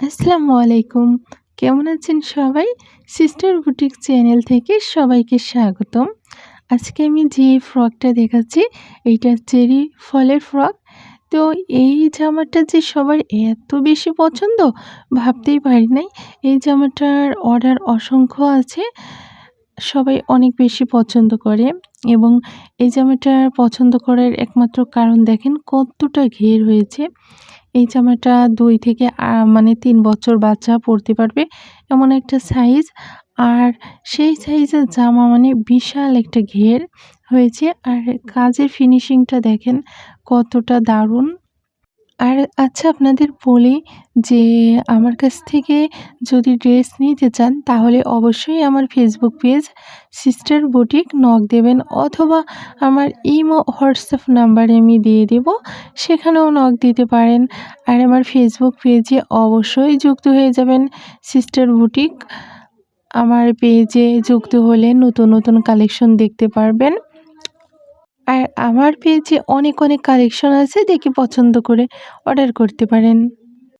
আসসালামু আলাইকুম। কেমন আছেন সবাই? সিস্টার বুটিক চ্যানেল থেকে সবাইকে স্বাগতম। আজকে আমি যে ফ্রকটা দেখাচ্ছি এইটা চেরি ফলের ফ্রক। তো এই জামাটা যে সবার এত বেশি পছন্দ ভাবতেই পারি নাই। এই জামাটার অর্ডার অসংখ্য আছে। সবাই অনেক বেশি পছন্দ করে এবং এই জামাটা পছন্দ করার একমাত্র কারণ দেখেন কতটা ঘের হয়েছে। এই জামাটা ২ থেকে মানে ৩ বছর বাচ্চা পরতে পারবে এমন একটা সাইজ। আর সেই সাইজের জামা মানে বিশাল একটা ঘের হয়েছে। আর কাজের ফিনিশিংটা দেখেন কতটা দারুণ। আর আচ্ছা আপনাদের বলি যে আমার কাছ থেকে যদি ড্রেস নিতে চান তাহলে অবশ্যই আমার Facebook page sister boutique knock দেবেন, অথবা আমার ইমো হোয়াটসঅ্যাপ নাম্বারে আমি দিয়ে দেব, সেখানেও নক দিতে পারেন। আর আমার ফেসবুক পেজে অবশ্যই যুক্ত হয়ে যাবেন সিস্টার বুটিক। আমার পেজে যুক্ত হলে নতুন নতুন কালেকশন দেখতে পারবেন। আর আমার পেজে অনেক কালেকশন আছে, দেখে পছন্দ করে অর্ডার করতে পারেন।